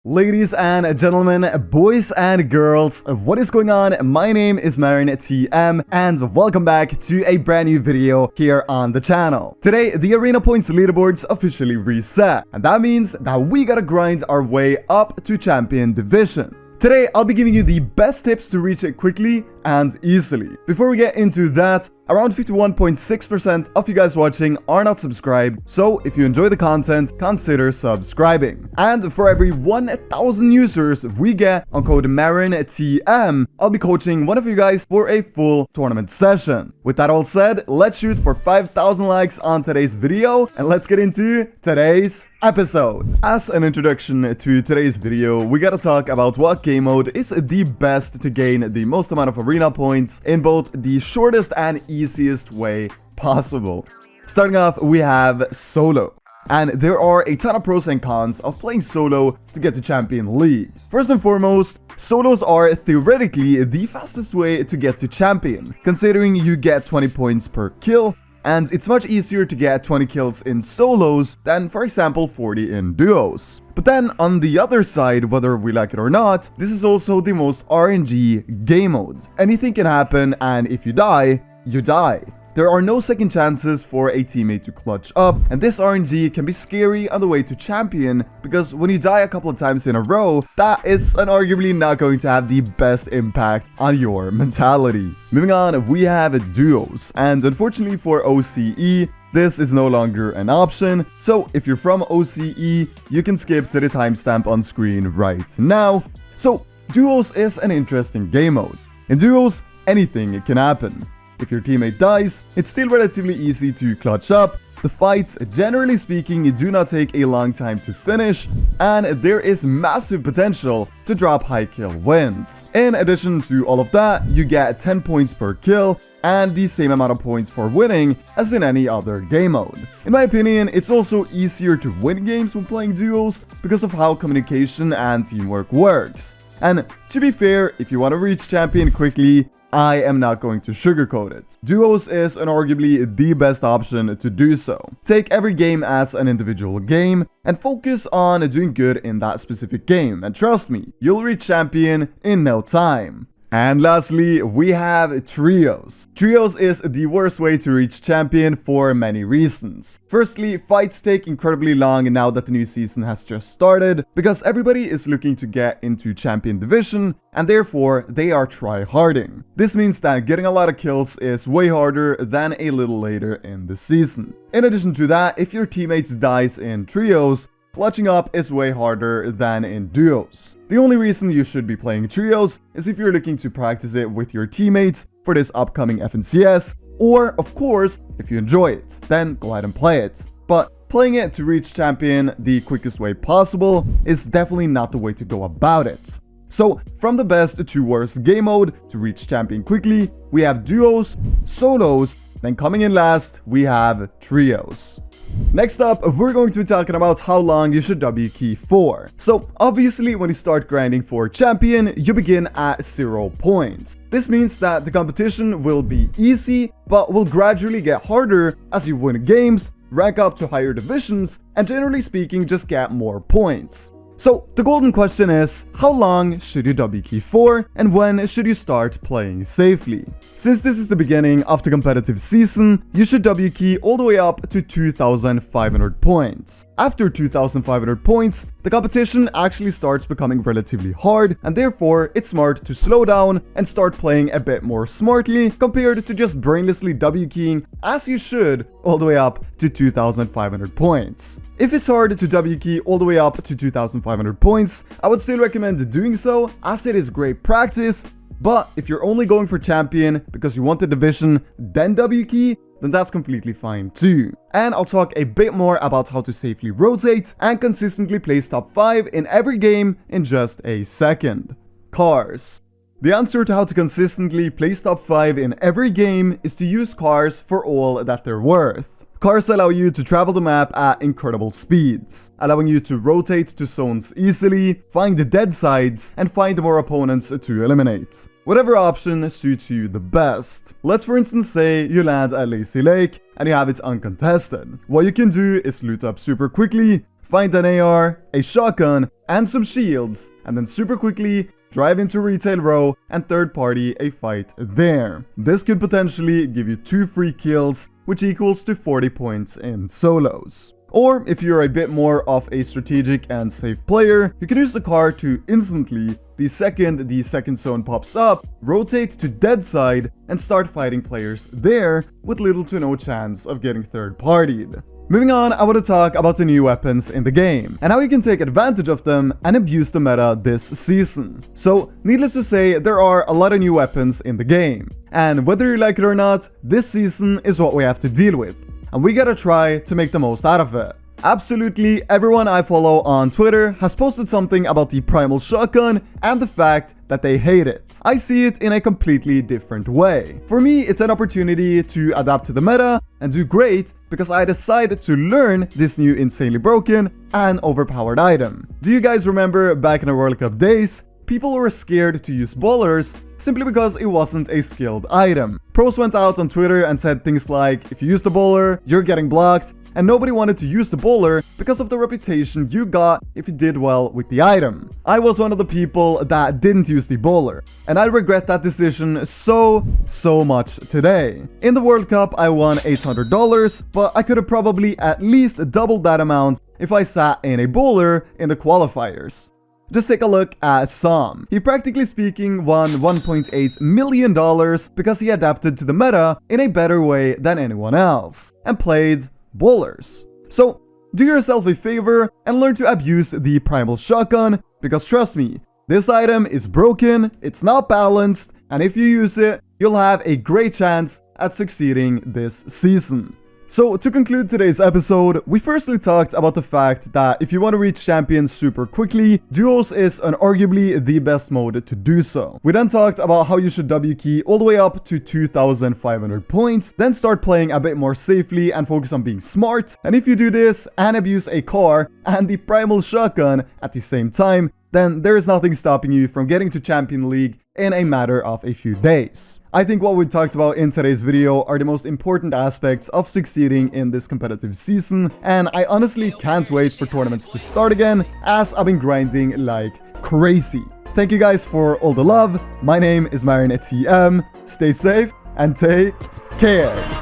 Ladies and gentlemen, boys and girls, what is going on? My name is M1K3 and welcome back to a brand new video here on the channel. Today, the arena points leaderboards officially reset, and that means that we gotta grind our way up to champion division. Today, I'll be giving you the best tips to reach it quickly and easily. Before we get into that, around 51.6% of you guys watching are not subscribed, so if you enjoy the content, consider subscribing. And for every 1,000 users we get on code M1K3, I'll be coaching one of you guys for a full tournament session. With that all said, let's shoot for 5,000 likes on today's video, and let's get into today's episode. As an introduction to today's video, we gotta talk about what game mode is the best to gain the most amount of arena points in both the shortest and easiest way possible. Starting off, we have solo. And there are a ton of pros and cons of playing solo to get to Champion League. First and foremost, solos are theoretically the fastest way to get to Champion, considering you get 20 points per kill, and it's much easier to get 20 kills in solos than, for example, 40 in duos. But then, on the other side, whether we like it or not, this is also the most RNG game mode. Anything can happen, and if you die, you die. There are no second chances for a teammate to clutch up, and this RNG can be scary on the way to champion, because when you die a couple of times in a row, that is arguably not going to have the best impact on your mentality. Moving on, we have duos, and unfortunately for OCE, this is no longer an option, so if you're from OCE, you can skip to the timestamp on screen right now. So, duos is an interesting game mode. In duos, anything can happen. If your teammate dies, it's still relatively easy to clutch up. The fights, generally speaking, do not take a long time to finish, and there is massive potential to drop high kill wins. In addition to all of that, you get 10 points per kill, and the same amount of points for winning as in any other game mode. In my opinion, it's also easier to win games when playing duos because of how communication and teamwork works. And to be fair, if you want to reach champion quickly, I am not going to sugarcoat it. Duos is arguably the best option to do so. Take every game as an individual game and focus on doing good in that specific game. And trust me, you'll reach champion in no time. And lastly, we have trios. Trios is the worst way to reach champion for many reasons. Firstly, fights take incredibly long now that the new season has just started, because everybody is looking to get into champion division, and therefore they are try-harding. This means that getting a lot of kills is way harder than a little later in the season. In addition to that, if your teammates dies in trios, clutching up is way harder than in duos. The only reason you should be playing trios is if you're looking to practice it with your teammates for this upcoming FNCS, or of course, if you enjoy it, then go ahead and play it. But playing it to reach champion the quickest way possible is definitely not the way to go about it. So, from the best to worst game mode to reach champion quickly, we have duos, solos, then coming in last, we have trios. Next up, we're going to be talking about how long you should W key for. So, obviously, when you start grinding for champion, you begin at 0 points. This means that the competition will be easy, but will gradually get harder as you win games, rank up to higher divisions, and generally speaking, just get more points. So, the golden question is, how long should you W key for, and when should you start playing safely? Since this is the beginning of the competitive season, you should W key all the way up to 2,500 points. After 2,500 points, the competition actually starts becoming relatively hard, and therefore it's smart to slow down and start playing a bit more smartly compared to just brainlessly W keying as you should all the way up to 2,500 points. If it's hard to W key all the way up to 2,500 points, I would still recommend doing so as it is great practice, but if you're only going for champion because you want the division, then W key, then that's completely fine too. And I'll talk a bit more about how to safely rotate and consistently place top 5 in every game in just a second. Cars. The answer to how to consistently place top 5 in every game is to use cars for all that they're worth. Cars allow you to travel the map at incredible speeds, allowing you to rotate to zones easily, find the dead sides, and find more opponents to eliminate. Whatever option suits you the best. Let's for instance say you land at Lazy Lake and you have it uncontested. What you can do is loot up super quickly, find an AR, a shotgun, and some shields, and then super quickly drive into retail row and third party a fight there. This could potentially give you 2 free kills, which equals to 40 points in solos. Or if you're a bit more of a strategic and safe player, you can use the car to instantly, the second zone pops up, rotate to dead side and start fighting players there with little to no chance of getting third partied. Moving on, I want to talk about the new weapons in the game, and how you can take advantage of them and abuse the meta this season. So, needless to say, there are a lot of new weapons in the game, and whether you like it or not, this season is what we have to deal with, and we gotta try to make the most out of it. Absolutely everyone I follow on Twitter has posted something about the primal shotgun and the fact that they hate it. I see it in a completely different way. For me, it's an opportunity to adapt to the meta and do great because I decided to learn this new insanely broken and overpowered item. Do you guys remember back in the World Cup days? People were scared to use bowlers simply because it wasn't a skilled item. Pros went out on Twitter and said things like, if you use the bowler, you're getting blocked, and nobody wanted to use the bowler because of the reputation you got if you did well with the item. I was one of the people that didn't use the bowler, and I regret that decision so much today. In the World Cup, I won $800, but I could have probably at least doubled that amount if I sat in a bowler in the qualifiers. Just take a look at Sam. He practically speaking won $1.8 million because he adapted to the meta in a better way than anyone else, and played bowlers. So, do yourself a favor and learn to abuse the primal shotgun, because trust me, this item is broken, it's not balanced, and if you use it, you'll have a great chance at succeeding this season. So, to conclude today's episode, we firstly talked about the fact that if you want to reach champions super quickly, duos is arguably the best mode to do so. We then talked about how you should W key all the way up to 2,500 points, then start playing a bit more safely and focus on being smart. And if you do this and abuse a car and the primal shotgun at the same time, then there is nothing stopping you from getting to Champion League in a matter of a few days. I think what we talked about in today's video are the most important aspects of succeeding in this competitive season, and I honestly can't wait for tournaments to start again, as I've been grinding like crazy. Thank you guys for all the love. My name is M1K3 Editz. Stay safe and take care.